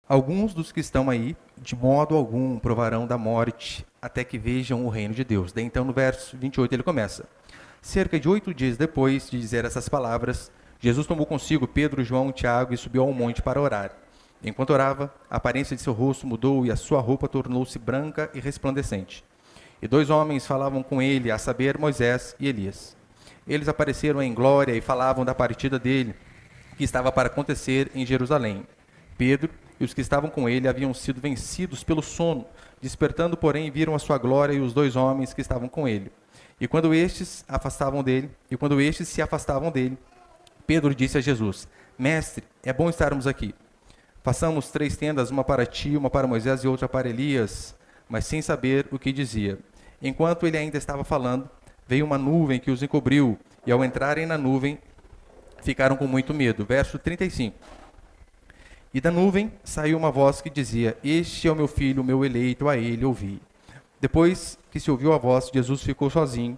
alguns dos que estão aí, de modo algum, provarão da morte, até que vejam o reino de Deus. Daí, então, no verso 28, ele começa. Cerca de 8 dias depois de dizer essas palavras, Jesus tomou consigo Pedro, João e Tiago e subiu ao monte para orar. Enquanto orava, a aparência de seu rosto mudou e a sua roupa tornou-se branca e resplandecente. E 2 homens falavam com ele, a saber, Moisés e Elias. Eles apareceram em glória e falavam da partida dele, que estava para acontecer em Jerusalém. Pedro e os que estavam com ele haviam sido vencidos pelo sono, despertando, porém, viram a sua glória e os 2 homens que estavam com ele. E quando estes se afastavam dele, Pedro disse a Jesus: Mestre, é bom estarmos aqui. Façamos 3 tendas, uma para ti, uma para Moisés e outra para Elias, mas sem saber o que dizia. Enquanto ele ainda estava falando, veio uma nuvem que os encobriu, e ao entrarem na nuvem, ficaram com muito medo. Verso 35. E da nuvem saiu uma voz que dizia: Este é o meu filho, o meu eleito, a ele ouvi. Depois que se ouviu a voz, Jesus ficou sozinho,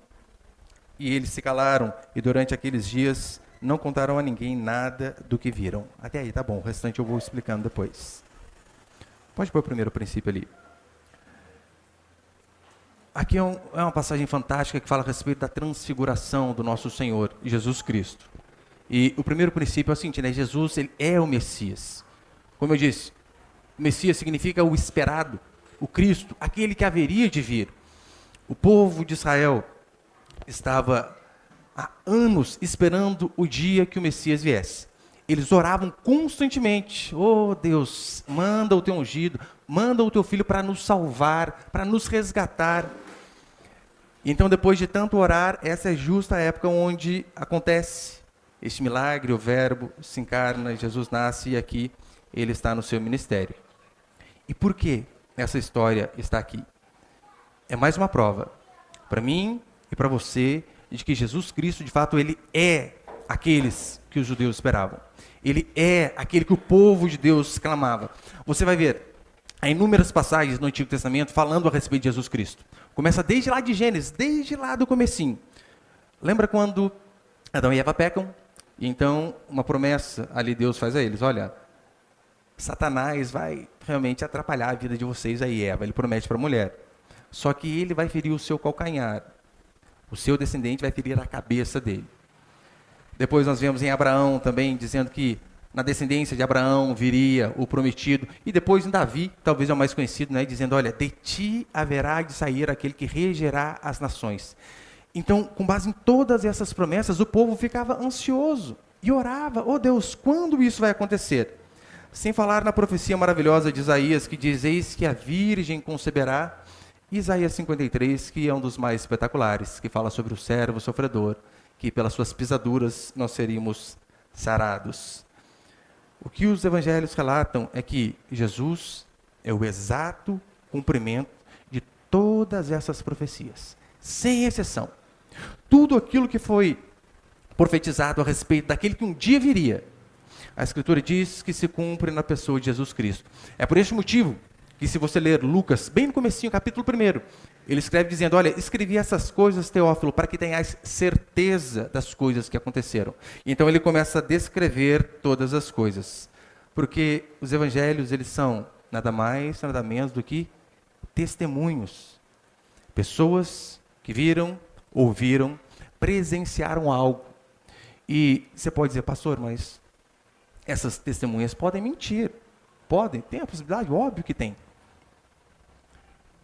e eles se calaram, e durante aqueles dias não contaram a ninguém nada do que viram. Até aí, tá bom, o restante eu vou explicando depois. Pode pôr o primeiro princípio ali. Aqui é uma passagem fantástica que fala a respeito da transfiguração do nosso Senhor, Jesus Cristo. E o primeiro princípio é o seguinte, né? Jesus, ele é o Messias. Como eu disse, o Messias significa o esperado, o Cristo, aquele que haveria de vir. O povo de Israel estava há anos esperando o dia que o Messias viesse. Eles oravam constantemente: oh Deus, manda o teu ungido, manda o teu filho para nos salvar, para nos resgatar. Então, depois de tanto orar, essa é justa a época onde acontece este milagre, o verbo se encarna, Jesus nasce e aqui ele está no seu ministério. E por que essa história está aqui? É mais uma prova, para mim e para você, de que Jesus Cristo, de fato, ele é aqueles que os judeus esperavam. Ele é aquele que o povo de Deus clamava. Você vai ver, há inúmeras passagens no Antigo Testamento falando a respeito de Jesus Cristo. Começa desde lá de Gênesis, desde lá do comecinho. Lembra quando Adão e Eva pecam? E então, uma promessa ali Deus faz a eles: olha, Satanás vai realmente atrapalhar a vida de vocês aí, Eva. Ele promete para a mulher. Só que ele vai ferir o seu calcanhar. O seu descendente vai ferir a cabeça dele. Depois nós vemos em Abraão também, dizendo que na descendência de Abraão viria o prometido. E depois em Davi, talvez é o mais conhecido, né, dizendo: olha, de ti haverá de sair aquele que regerá as nações. Então, com base em todas essas promessas, o povo ficava ansioso e orava: oh Deus, quando isso vai acontecer? Sem falar na profecia maravilhosa de Isaías, que diz: eis que a virgem conceberá. Isaías 53, que é um dos mais espetaculares, que fala sobre o servo sofredor, que pelas suas pisaduras nós seríamos sarados. O que os evangelhos relatam é que Jesus é o exato cumprimento de todas essas profecias, sem exceção. Tudo aquilo que foi profetizado a respeito daquele que um dia viria, a Escritura diz que se cumpre na pessoa de Jesus Cristo. É por este motivo que, se você ler Lucas, bem no comecinho, capítulo 1, ele escreve dizendo: olha, escrevi essas coisas, Teófilo, para que tenhais certeza das coisas que aconteceram. Então ele começa a descrever todas as coisas, porque os evangelhos, eles são nada mais, nada menos do que testemunhos. Pessoas que viram, ouviram, presenciaram algo. E você pode dizer: pastor, mas essas testemunhas podem mentir. Podem, tem a possibilidade? Óbvio que tem.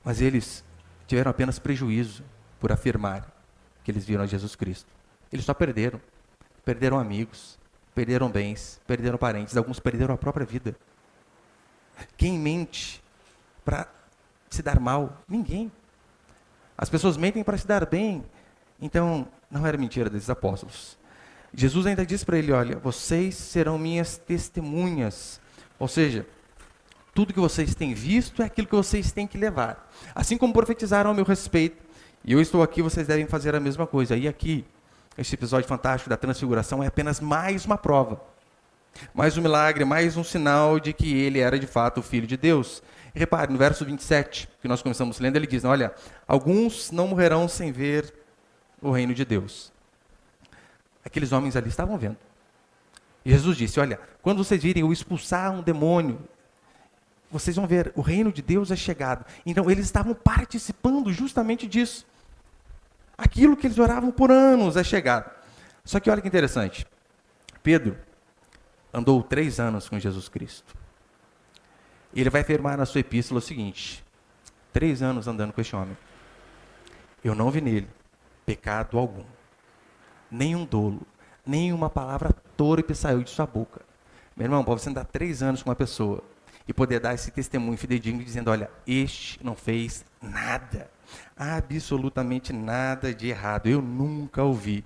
Mas eles tiveram apenas prejuízo por afirmar que eles viram a Jesus Cristo. Eles só perderam. Perderam amigos, perderam bens, perderam parentes, alguns perderam a própria vida. Quem mente para se dar mal? Ninguém. As pessoas mentem para se dar bem. Então, não era mentira desses apóstolos. Jesus ainda diz para ele: olha, vocês serão minhas testemunhas. Ou seja, tudo que vocês têm visto é aquilo que vocês têm que levar. Assim como profetizaram ao meu respeito, e eu estou aqui, vocês devem fazer a mesma coisa. E aqui, este episódio fantástico da transfiguração é apenas mais uma prova. Mais um milagre, mais um sinal de que ele era de fato o Filho de Deus. E repare, no verso 27, que nós começamos lendo, ele diz: olha, alguns não morrerão sem ver o reino de Deus. Aqueles homens ali estavam vendo. E Jesus disse: olha, quando vocês virem eu expulsar um demônio, vocês vão ver, o reino de Deus é chegado. Então, eles estavam participando justamente disso. Aquilo que eles oravam por anos é chegado. Só que olha que interessante. Pedro andou 3 anos com Jesus Cristo. Ele vai afirmar na sua epístola o seguinte: 3 anos andando com este homem. Eu não vi nele pecado algum. Nenhum dolo, nenhuma palavra torpe saiu de sua boca. Meu irmão, para você andar 3 anos com uma pessoa e poder dar esse testemunho fidedigno dizendo, olha, este não fez nada, absolutamente nada de errado, eu nunca ouvi.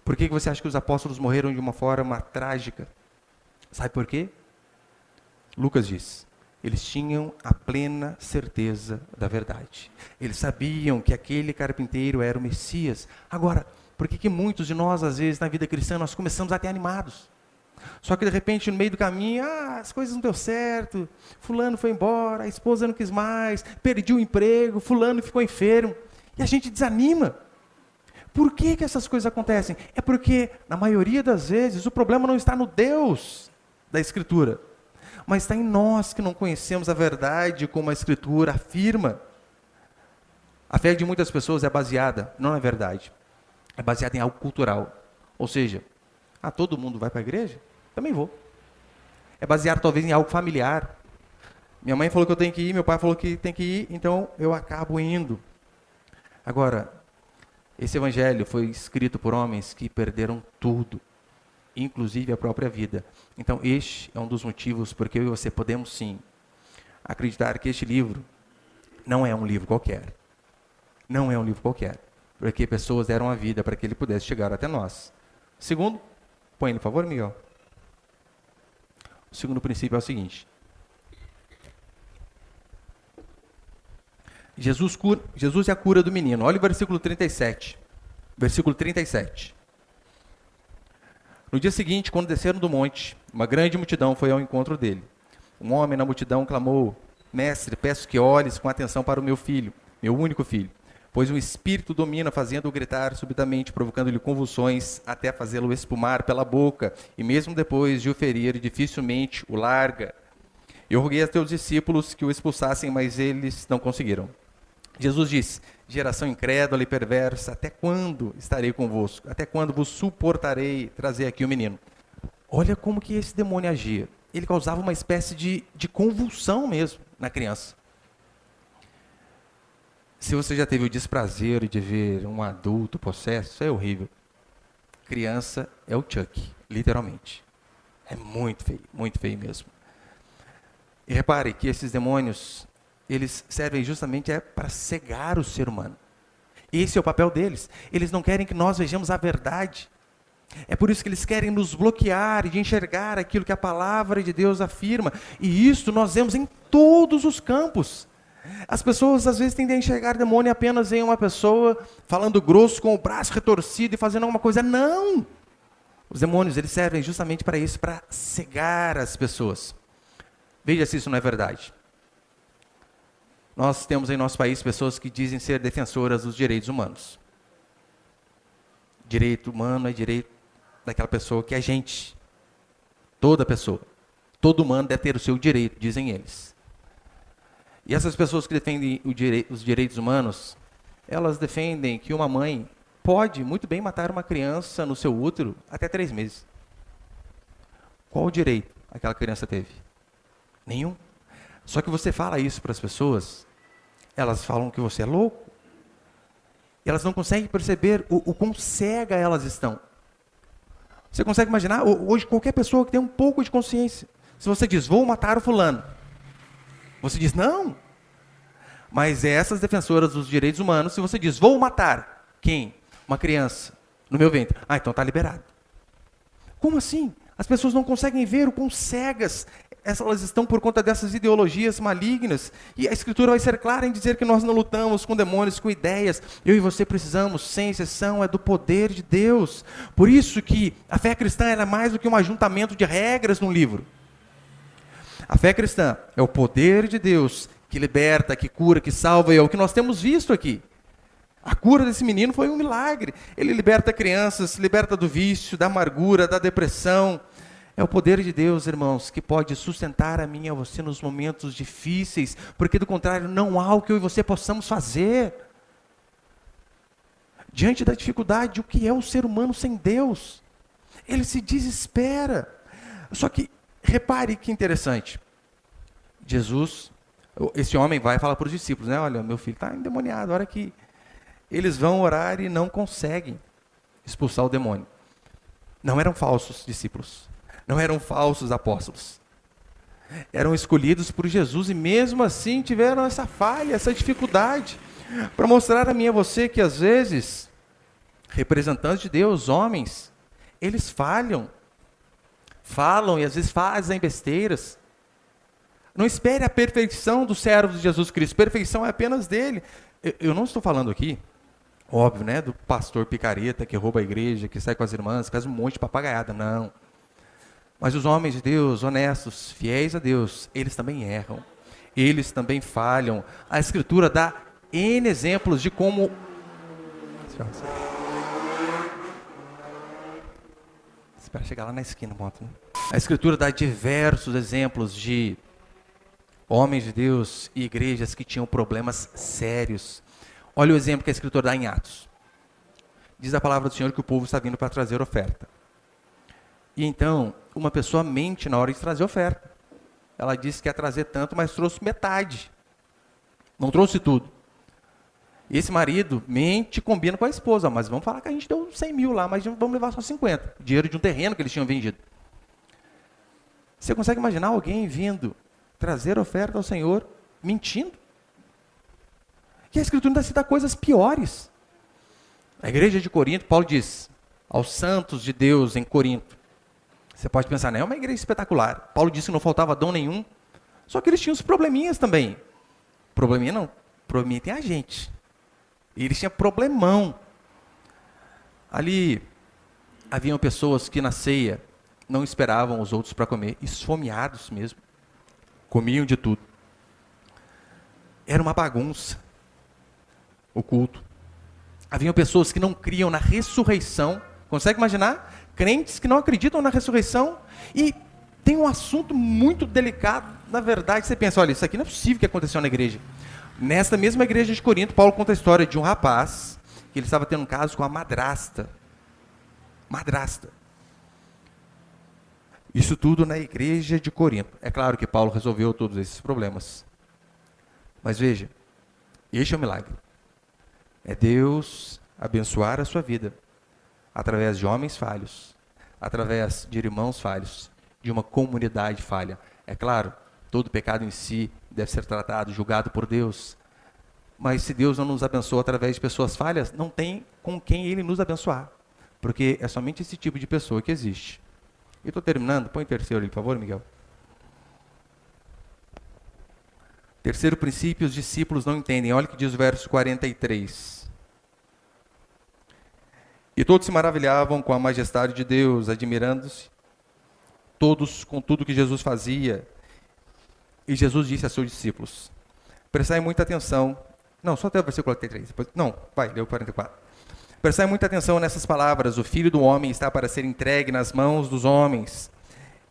Por que você acha que os apóstolos morreram de uma forma trágica? Sabe por quê? Lucas diz, eles tinham a plena certeza da verdade. Eles sabiam que aquele carpinteiro era o Messias. Agora, por que muitos de nós, às vezes, na vida cristã, nós começamos a ter animados? Só que de repente, no meio do caminho, as coisas não deu certo, fulano foi embora, a esposa não quis mais, perdi o emprego, fulano ficou enfermo, e a gente desanima. Por que essas coisas acontecem? É porque, na maioria das vezes, o problema não está no Deus da Escritura, mas está em nós que não conhecemos a verdade como a Escritura afirma. A fé de muitas pessoas é baseada, não na verdade, é baseada em algo cultural, ou seja, todo mundo vai para a igreja? Também vou. É baseado talvez em algo familiar. Minha mãe falou que eu tenho que ir, meu pai falou que tem que ir, então eu acabo indo. Agora, esse evangelho foi escrito por homens que perderam tudo, inclusive a própria vida. Então, este é um dos motivos porque eu e você podemos sim acreditar que este livro não é um livro qualquer. Não é um livro qualquer, porque pessoas deram a vida para que ele pudesse chegar até nós. Segundo, põe ele, por favor, Miguel. O segundo princípio é o seguinte. Jesus é a cura do menino. Olha o versículo 37. Versículo 37. No dia seguinte, quando desceram do monte, uma grande multidão foi ao encontro dele. Um homem na multidão clamou, Mestre, peço que olhes com atenção para o meu filho, meu único filho, pois um espírito domina, fazendo-o gritar subitamente, provocando-lhe convulsões, até fazê-lo espumar pela boca, e mesmo depois de o ferir, dificilmente o larga. Eu roguei a teus discípulos que o expulsassem, mas eles não conseguiram. Jesus disse, geração incrédula e perversa, até quando estarei convosco? Até quando vos suportarei trazer aqui o menino? Olha como que esse demônio agia. Ele causava uma espécie de convulsão mesmo na criança. Se você já teve o desprazer de ver um adulto possesso, isso é horrível. Criança é o Chuck, literalmente. É muito feio mesmo. E repare que esses demônios, eles servem justamente para cegar o ser humano. Esse é o papel deles. Eles não querem que nós vejamos a verdade. É por isso que eles querem nos bloquear de enxergar aquilo que a palavra de Deus afirma. E isso nós vemos em todos os campos. As pessoas às vezes tendem a enxergar demônio apenas em uma pessoa falando grosso, com o braço retorcido e fazendo alguma coisa. Não! Os demônios, eles servem justamente para isso, para cegar as pessoas. Veja se isso não é verdade. Nós temos em nosso país pessoas que dizem ser defensoras dos direitos humanos. Direito humano é direito daquela pessoa que é gente. Toda pessoa. Todo humano deve ter o seu direito, dizem eles. E essas pessoas que defendem os direitos humanos, elas defendem que uma mãe pode muito bem matar uma criança no seu útero até 3 meses. Qual o direito aquela criança teve? Nenhum. Só que você fala isso para as pessoas, elas falam que você é louco. Elas não conseguem perceber o quão cega elas estão. Você consegue imaginar? Hoje, qualquer pessoa que tem um pouco de consciência, se você diz, vou matar o fulano, você diz, não. Mas essas defensoras dos direitos humanos, se você diz, vou matar quem? Uma criança no meu ventre. Então está liberado. Como assim? As pessoas não conseguem ver o quão cegas elas estão por conta dessas ideologias malignas. E a Escritura vai ser clara em dizer que nós não lutamos com demônios, com ideias. Eu e você precisamos, sem exceção, é do poder de Deus. Por isso que a fé cristã é mais do que um ajuntamento de regras num livro. A fé cristã é o poder de Deus que liberta, que cura, que salva, e é o que nós temos visto aqui. A cura desse menino foi um milagre. Ele liberta crianças, liberta do vício, da amargura, da depressão. É o poder de Deus, irmãos, que pode sustentar a mim e a você nos momentos difíceis, porque do contrário não há o que eu e você possamos fazer. Diante da dificuldade, o que é o ser humano sem Deus? Ele se desespera. Só que, repare que interessante. Jesus, esse homem vai falar para os discípulos, né? Olha, meu filho está endemoniado. A hora que eles vão orar e não conseguem expulsar o demônio. Não eram falsos discípulos. Não eram falsos apóstolos. Eram escolhidos por Jesus e mesmo assim tiveram essa falha, essa dificuldade. Para mostrar a mim e a você que às vezes, representantes de Deus, homens, eles falham. Falam e às vezes fazem besteiras. Não espere a perfeição dos servos de Jesus Cristo. Perfeição é apenas dele. Eu não estou falando aqui, óbvio, né, do pastor picareta que rouba a igreja, que sai com as irmãs, que faz um monte de papagaiada. Não. Mas os homens de Deus, honestos, fiéis a Deus, eles também erram. Eles também falham. A Escritura dá N exemplos de como... Espera chegar lá na esquina, moto. Né? A Escritura dá diversos exemplos de homens de Deus e igrejas que tinham problemas sérios. Olha o exemplo que a Escritura dá em Atos. Diz a palavra do Senhor que o povo está vindo para trazer oferta. E então, uma pessoa mente na hora de trazer oferta. Ela disse que ia trazer tanto, mas trouxe metade. Não trouxe tudo. E esse marido mente e combina com a esposa. Mas vamos falar que a gente deu 100 mil lá, mas vamos levar só 50. Dinheiro de um terreno que eles tinham vendido. Você consegue imaginar alguém vindo trazer oferta ao Senhor, mentindo? E a Escritura ainda cita coisas piores. Na igreja de Corinto, Paulo diz, aos santos de Deus em Corinto, você pode pensar, não é uma igreja espetacular. Paulo disse que não faltava dom nenhum, só que eles tinham os probleminhas também. Probleminha não, probleminha tem a gente. E eles tinham problemão. Ali, haviam pessoas que na ceia não esperavam os outros para comer, esfomeados mesmo. Comiam de tudo. Era uma bagunça o culto. Haviam pessoas que não criam na ressurreição. Consegue imaginar? Crentes que não acreditam na ressurreição. E tem um assunto muito delicado. Na verdade, você pensa, olha, isso aqui não é possível que aconteceu na igreja. Nesta mesma igreja de Corinto, Paulo conta a história de um rapaz que ele estava tendo um caso com a madrasta. Madrasta. Isso tudo na igreja de Corinto. É claro que Paulo resolveu todos esses problemas. Mas veja, este é o milagre. É Deus abençoar a sua vida através de homens falhos, através de irmãos falhos, de uma comunidade falha. É claro, todo pecado em si deve ser tratado, julgado por Deus. Mas se Deus não nos abençoa através de pessoas falhas, não tem com quem Ele nos abençoar. Porque é somente esse tipo de pessoa que existe. E estou terminando, põe o terceiro ali, por favor, Miguel. Terceiro princípio, os discípulos não entendem. Olha o que diz o verso 43. E todos se maravilhavam com a majestade de Deus, admirando-se, todos com tudo que Jesus fazia. E Jesus disse a seus discípulos, prestai muita atenção. Não, só até o versículo 43. Depois, não, vai, leu 44. Prestai muita atenção nessas palavras. O Filho do Homem está para ser entregue nas mãos dos homens.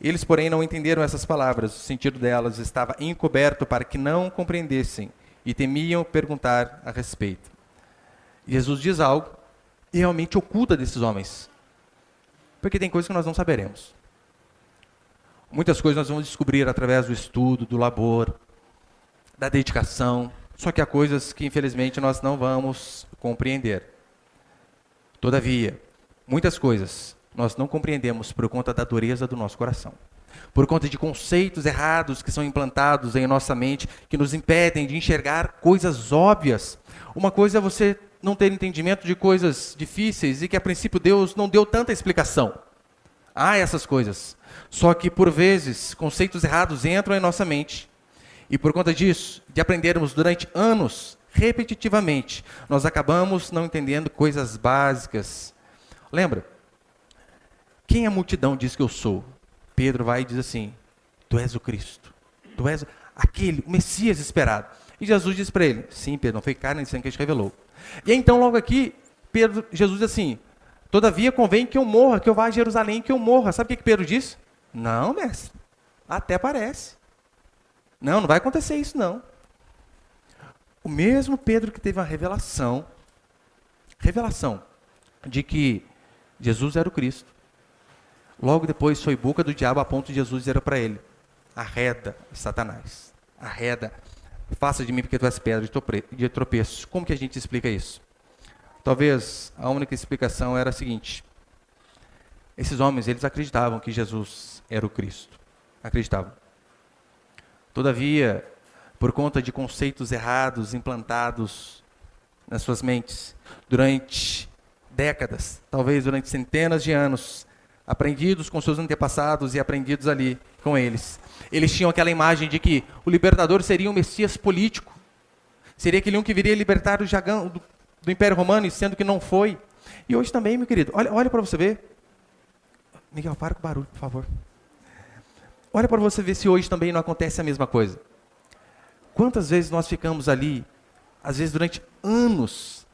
Eles, porém, não entenderam essas palavras. O sentido delas estava encoberto para que não compreendessem e temiam perguntar a respeito. Jesus diz algo e realmente oculta desses homens. Porque tem coisas que nós não saberemos. Muitas coisas nós vamos descobrir através do estudo, do labor, da dedicação. Só que há coisas que, infelizmente, nós não vamos compreender. Todavia, muitas coisas nós não compreendemos por conta da dureza do nosso coração. Por conta de conceitos errados que são implantados em nossa mente, que nos impedem de enxergar coisas óbvias. Uma coisa é você não ter entendimento de coisas difíceis e que, a princípio, Deus não deu tanta explicação. Há essas coisas. Só que, por vezes, conceitos errados entram em nossa mente. E por conta disso, de aprendermos durante anos, repetitivamente, nós acabamos não entendendo coisas básicas. Lembra? Quem a multidão diz que eu sou? Pedro vai e diz assim, tu és o Cristo. Tu és aquele, o Messias esperado. E Jesus diz para ele, sim, Pedro, não foi carne nem sangue que te revelou. E então, logo aqui, Jesus diz assim, todavia convém que eu morra, que eu vá a Jerusalém, que eu morra. Sabe o que Pedro diz? Não, mestre. Até parece. Não, não vai acontecer isso, não. O mesmo Pedro que teve uma revelação de que Jesus era o Cristo. Logo depois foi boca do diabo a ponto de Jesus dizer para ele: arreda, Satanás, arreda, faça de mim porque tu és pedra de tropeço. Como que a gente explica isso? Talvez a única explicação era a seguinte: esses homens, eles acreditavam que Jesus era o Cristo. Acreditavam. Todavia, por conta de conceitos errados implantados nas suas mentes, durante décadas, talvez durante centenas de anos, aprendidos com seus antepassados e aprendidos ali com eles, eles tinham aquela imagem de que o libertador seria um Messias político, seria aquele um que viria libertar o Jagão do Império Romano, e sendo que não foi. E hoje também, meu querido, olha para você ver. Miguel, para com o barulho, por favor. Olha para você ver se hoje também não acontece a mesma coisa. Quantas vezes nós ficamos ali, às vezes durante anos,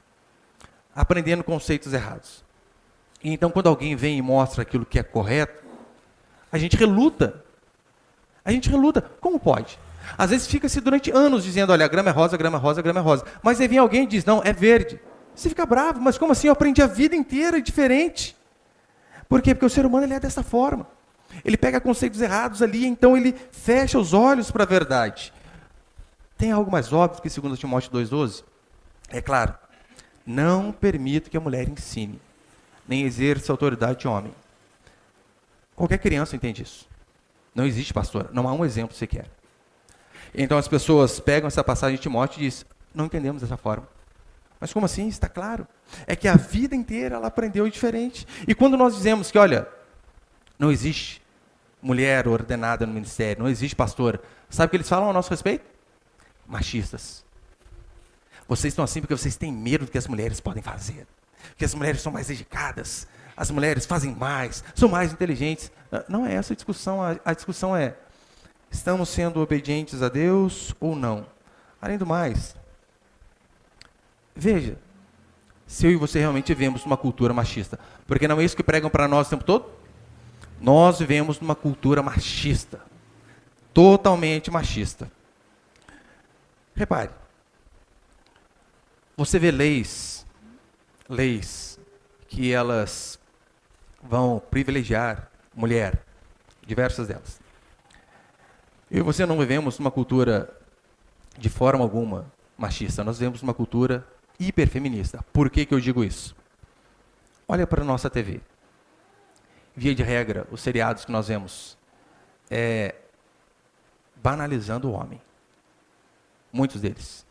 aprendendo conceitos errados. E então quando alguém vem e mostra aquilo que é correto, a gente reluta. A gente reluta. Como pode? Às vezes fica-se durante anos dizendo, olha, a grama é rosa, a grama é rosa, a grama é rosa. Mas aí vem alguém e diz, não, é verde. Você fica bravo, mas como assim? Eu aprendi a vida inteira diferente. Por quê? Porque o ser humano ele é dessa forma. Ele pega conceitos errados ali, então ele fecha os olhos para a verdade. Tem algo mais óbvio que 2 Timóteo 2,12? É claro, não permito que a mulher ensine, nem exerça autoridade de homem. Qualquer criança entende isso. Não existe, pastora, não há um exemplo sequer. Então as pessoas pegam essa passagem de Timóteo e dizem, não entendemos dessa forma. Mas como assim? Está claro. É que a vida inteira ela aprendeu diferente. E quando nós dizemos que, olha, não existe mulher ordenada no ministério, não existe pastora, sabe o que eles falam a nosso respeito? Machistas. Vocês estão assim porque vocês têm medo do que as mulheres podem fazer. Porque as mulheres são mais dedicadas, as mulheres fazem mais, são mais inteligentes. Não é essa a discussão. A discussão é, estamos sendo obedientes a Deus ou não? Além do mais, veja, se eu e você realmente vivemos numa cultura machista, porque não é isso que pregam para nós o tempo todo? Nós vivemos numa cultura machista, totalmente machista. Repare, você vê leis que elas vão privilegiar mulher, diversas delas. Eu e você não vivemos numa cultura de forma alguma machista, nós vivemos numa cultura hiperfeminista. Por que eu digo isso? Olha para a nossa TV. Via de regra, os seriados que nós vemos banalizando o homem. Muitos deles.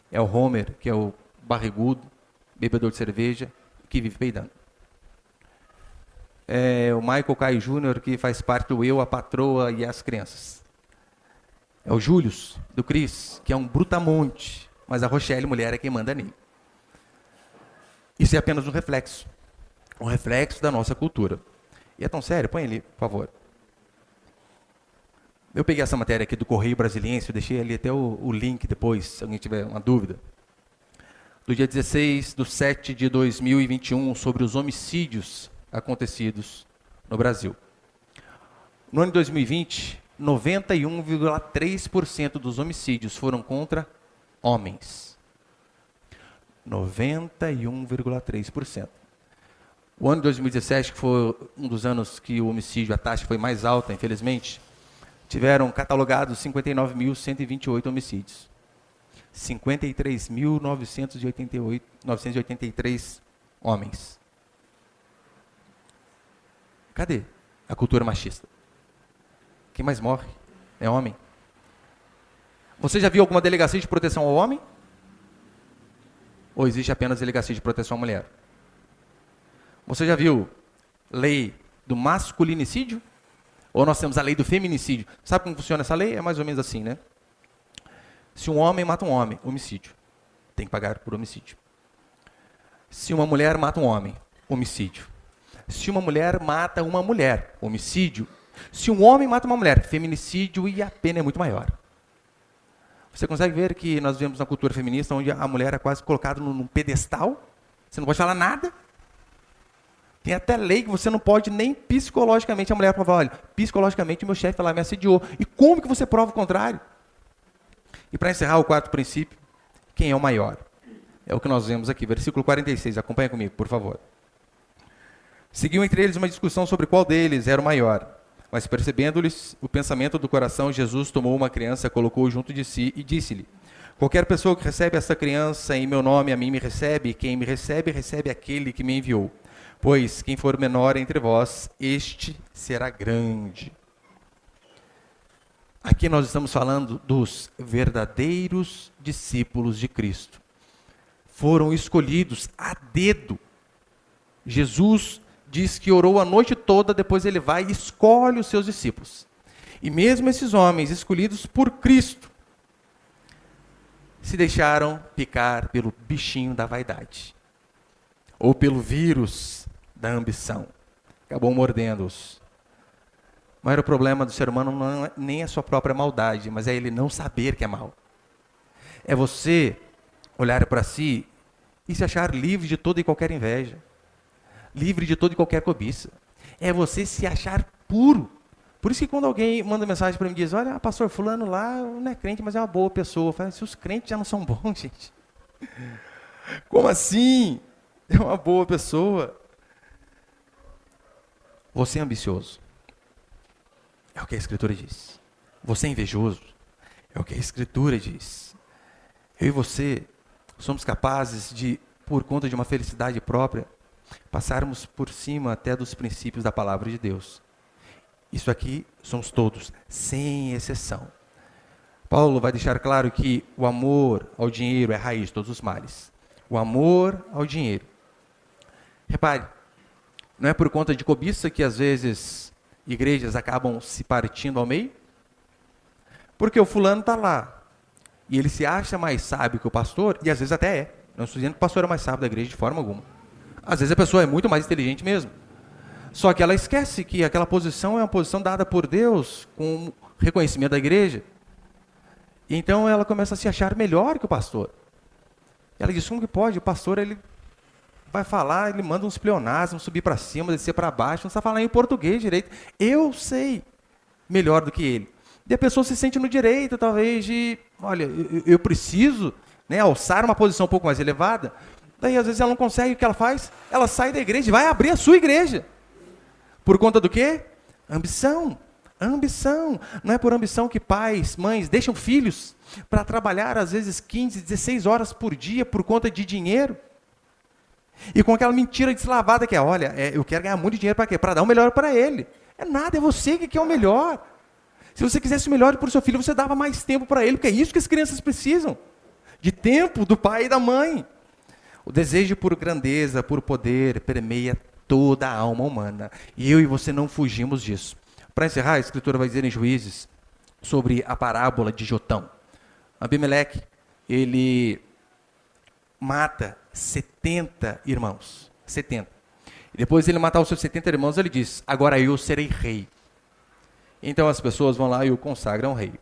É o Homer, que é o barrigudo, bebedor de cerveja, que vive peidando. É o Michael Caine Jr., que faz parte do Eu, a Patroa e as Crianças. É o Julius, do Chris, que é um brutamonte, mas a Rochelle, mulher, é quem manda nele. Isso é apenas um reflexo da nossa cultura. E é tão sério, põe ali, por favor. Eu peguei essa matéria aqui do Correio Brasiliense, eu deixei ali até o link depois, se alguém tiver uma dúvida. Do dia 16/7/2021, sobre os homicídios acontecidos no Brasil. No ano de 2020, 91,3% dos homicídios foram contra homens. 91,3%. O ano de 2017, que foi um dos anos que o homicídio, a taxa foi mais alta, infelizmente, tiveram catalogados 59.128 homicídios. 53.983 homens. Cadê a cultura machista? Quem mais morre é homem. Você já viu alguma delegacia de proteção ao homem? Ou existe apenas delegacia de proteção à mulher? Você já viu lei do masculinicídio? Ou nós temos a lei do feminicídio? Sabe como funciona essa lei? É mais ou menos assim, né? Se um homem mata um homem, homicídio. Tem que pagar por homicídio. Se uma mulher mata um homem, homicídio. Se uma mulher mata uma mulher, homicídio. Se um homem mata uma mulher, feminicídio, e a pena é muito maior. Você consegue ver que nós vivemos na cultura feminista onde a mulher é quase colocada num pedestal? Você não pode falar nada? Tem até lei que você não pode nem psicologicamente, a mulher provar, olha, psicologicamente o meu chefe lá me assediou. E como que você prova o contrário? E para encerrar o quarto princípio, quem é o maior? É o que nós vemos aqui, versículo 46, acompanha comigo, por favor. Seguiu entre eles uma discussão sobre qual deles era o maior. Mas percebendo-lhes o pensamento do coração, Jesus tomou uma criança, colocou junto de si e disse-lhe: qualquer pessoa que recebe essa criança em meu nome, a mim me recebe, e quem me recebe, recebe aquele que me enviou. Pois quem for menor entre vós, este será grande. Aqui nós estamos falando dos verdadeiros discípulos de Cristo. Foram escolhidos a dedo. Jesus diz que orou a noite toda, depois ele vai e escolhe os seus discípulos. E mesmo esses homens escolhidos por Cristo, se deixaram picar pelo bichinho da vaidade, ou pelo vírus da ambição. Acabou mordendo-os. O maior problema do ser humano não é nem a sua própria maldade, mas é ele não saber que é mal. É você olhar para si e se achar livre de toda e qualquer inveja, livre de toda e qualquer cobiça. É você se achar puro. Por isso que quando alguém manda mensagem para mim e diz, olha, pastor fulano lá não é crente, mas é uma boa pessoa. Eu falo, se os crentes já não são bons, gente. Como assim? É uma boa pessoa. Você é ambicioso. É o que a Escritura diz. Você é invejoso. É o que a Escritura diz. Eu e você somos capazes de, por conta de uma felicidade própria, passarmos por cima até dos princípios da palavra de Deus. Isso aqui somos todos, sem exceção. Paulo vai deixar claro que o amor ao dinheiro é a raiz de todos os males. O amor ao dinheiro. Repare, não é por conta de cobiça que às vezes igrejas acabam se partindo ao meio? Porque o fulano está lá, e ele se acha mais sábio que o pastor, e às vezes até é. Não estou dizendo que o pastor é mais sábio da igreja de forma alguma. Às vezes a pessoa é muito mais inteligente mesmo. Só que ela esquece que aquela posição é uma posição dada por Deus, com reconhecimento da igreja. Então ela começa a se achar melhor que o pastor. Ela diz, como que pode? O pastor, ele vai falar, ele manda uns pleonasmos, subir para cima, descer para baixo, não sabe falar em português direito. Eu sei melhor do que ele. E a pessoa se sente no direito, talvez, de, olha, eu preciso, né, alçar uma posição um pouco mais elevada. Daí, às vezes, ela não consegue, o que ela faz? Ela sai da igreja e vai abrir a sua igreja. Por conta do quê? Ambição. Ambição. Não é por ambição que pais, mães deixam filhos para trabalhar, às vezes, 15, 16 horas por dia por conta de dinheiro. E com aquela mentira deslavada que é, olha, eu quero ganhar muito dinheiro para quê? Para dar o melhor para ele. É nada, é você que quer o melhor. Se você quisesse o melhor para o seu filho, você dava mais tempo para ele, porque é isso que as crianças precisam. De tempo do pai e da mãe. O desejo por grandeza, por poder, permeia toda a alma humana. E eu e você não fugimos disso. Para encerrar, a Escritura vai dizer em Juízes sobre a parábola de Jotão. Abimeleque, ele mata 70 irmãos. 70. E depois de ele matar os seus 70 irmãos, ele diz, agora eu serei rei. Então as pessoas vão lá e o consagram rei.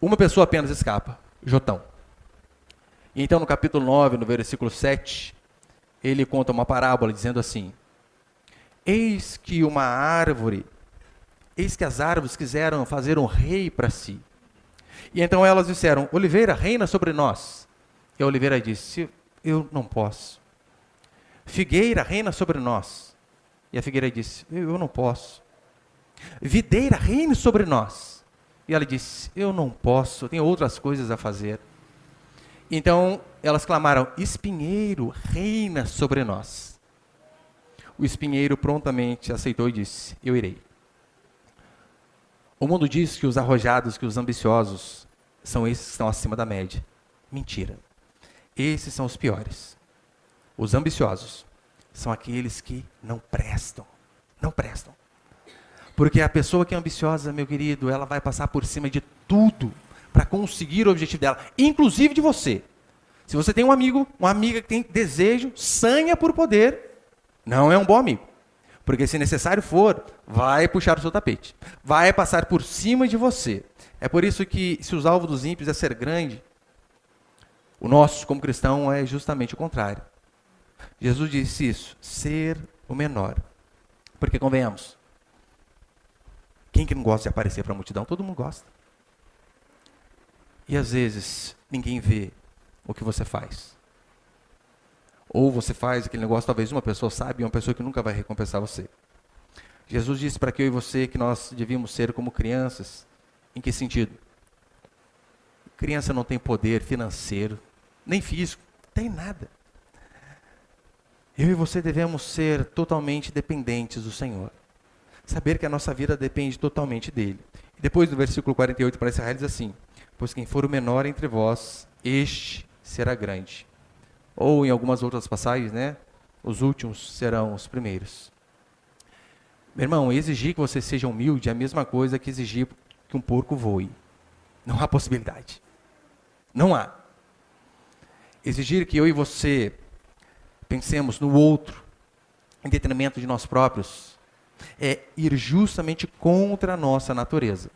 Uma pessoa apenas escapa, Jotão. Então no capítulo 9, no versículo 7, ele conta uma parábola dizendo assim, eis que as árvores quiseram fazer um rei para si. E então elas disseram, oliveira, reina sobre nós. E a oliveira disse, eu não posso. Figueira, reina sobre nós. E a figueira disse, eu não posso. Videira, reine sobre nós. E ela disse, eu não posso, tenho outras coisas a fazer. Então elas clamaram, espinheiro, reina sobre nós. O espinheiro prontamente aceitou e disse, eu irei. O mundo diz que os arrojados, que os ambiciosos, são esses que estão acima da média. Mentira. Esses são os piores. Os ambiciosos são aqueles que não prestam. Não prestam. Porque a pessoa que é ambiciosa, meu querido, ela vai passar por cima de tudo para conseguir o objetivo dela, inclusive de você. Se você tem um amigo, uma amiga que tem desejo, sanha por poder, não é um bom amigo. Porque se necessário for, vai puxar o seu tapete. Vai passar por cima de você. É por isso que, se os alvos dos ímpios é ser grande, o nosso, como cristão, é justamente o contrário. Jesus disse isso, ser o menor. Porque, convenhamos, quem que não gosta de aparecer para a multidão? Todo mundo gosta. E às vezes, ninguém vê o que você faz. Ou você faz aquele negócio, talvez uma pessoa sabe, e uma pessoa que nunca vai recompensar você. Jesus disse para que eu e você que nós devíamos ser como crianças. Em que sentido? Criança não tem poder financeiro, nem físico, não tem nada. Eu e você devemos ser totalmente dependentes do Senhor. Saber que a nossa vida depende totalmente dele. E depois do versículo 48 para encerrar, ele diz assim: pois quem for o menor entre vós, este será grande. Ou em algumas outras passagens, né? Os últimos serão os primeiros. Meu irmão, exigir que você seja humilde é a mesma coisa que exigir que um porco voe. Não há possibilidade. Não há. Exigir que eu e você pensemos no outro, em detrimento de nós próprios, é ir justamente contra a nossa natureza.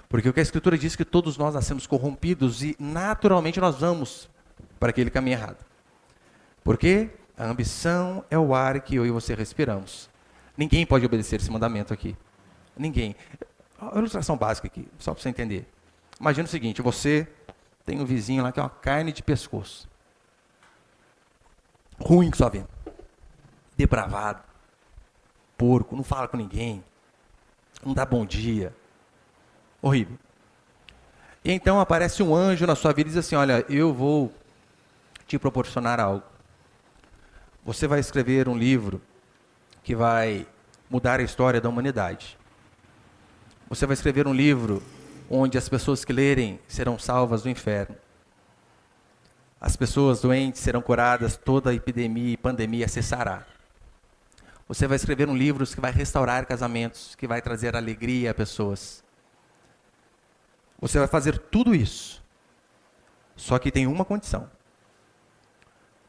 Porque o que a Escritura diz é que todos nós nascemos corrompidos e naturalmente nós vamos para aquele caminho errado. Porque a ambição é o ar que eu e você respiramos. Ninguém pode obedecer esse mandamento aqui. Ninguém. Uma ilustração básica aqui, só para você entender. Imagina o seguinte, você tem um vizinho lá que é uma carne de pescoço. Ruim que só vê. Depravado. Porco, não fala com ninguém. Não dá bom dia. Horrível. E então aparece um anjo na sua vida e diz assim, olha, eu vou te proporcionar algo. Você vai escrever um livro que vai mudar a história da humanidade. Você vai escrever um livro onde as pessoas que lerem serão salvas do inferno. As pessoas doentes serão curadas, toda a epidemia e pandemia cessará. Você vai escrever um livro que vai restaurar casamentos, que vai trazer alegria a pessoas. Você vai fazer tudo isso. Só que tem uma condição.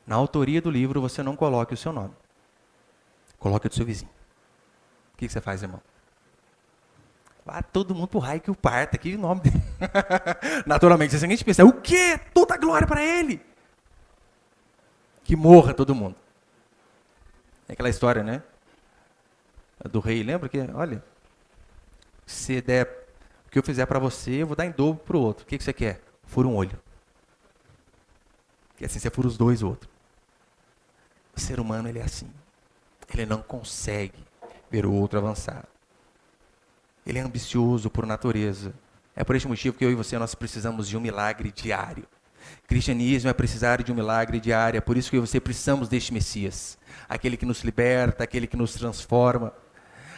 Na autoria do livro você não coloque o seu nome. Coloque o do seu vizinho. O que você faz, irmão? Vai todo mundo pro raio que o parta, que nome dele. Naturalmente, assim a gente pensa, o quê? Toda a glória para ele. Que morra todo mundo. É aquela história, né? Do rei, lembra que, olha, se der o que eu fizer para você, eu vou dar em dobro para o outro. O que você quer? Fura um olho. Que assim você fura os dois o outro. O ser humano, ele é assim. Ele não consegue ver o outro avançar. Ele é ambicioso por natureza. É por este motivo que eu e você, nós precisamos de um milagre diário. Cristianismo é precisar de um milagre diário. É por isso que eu e você precisamos deste Messias. Aquele que nos liberta, aquele que nos transforma.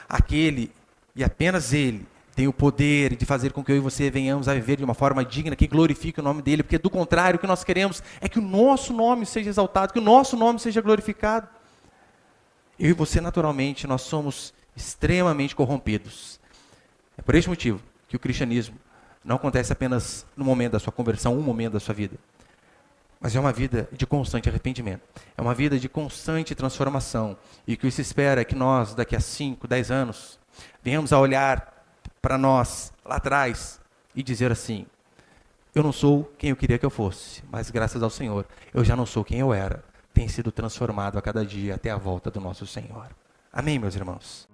Aquele, e apenas Ele, tem o poder de fazer com que eu e você venhamos a viver de uma forma digna, que glorifique o nome dEle. Porque do contrário, o que nós queremos é que o nosso nome seja exaltado, que o nosso nome seja glorificado. Eu e você, naturalmente, nós somos extremamente corrompidos. É por este motivo que o cristianismo não acontece apenas no momento da sua conversão, um momento da sua vida. Mas é uma vida de constante arrependimento. É uma vida de constante transformação. E o que se espera é que nós, daqui a 5, 10 anos, venhamos a olhar para nós, lá atrás, e dizer assim, eu não sou quem eu queria que eu fosse, mas graças ao Senhor, eu já não sou quem eu era. Tenho sido transformado a cada dia até a volta do nosso Senhor. Amém, meus irmãos?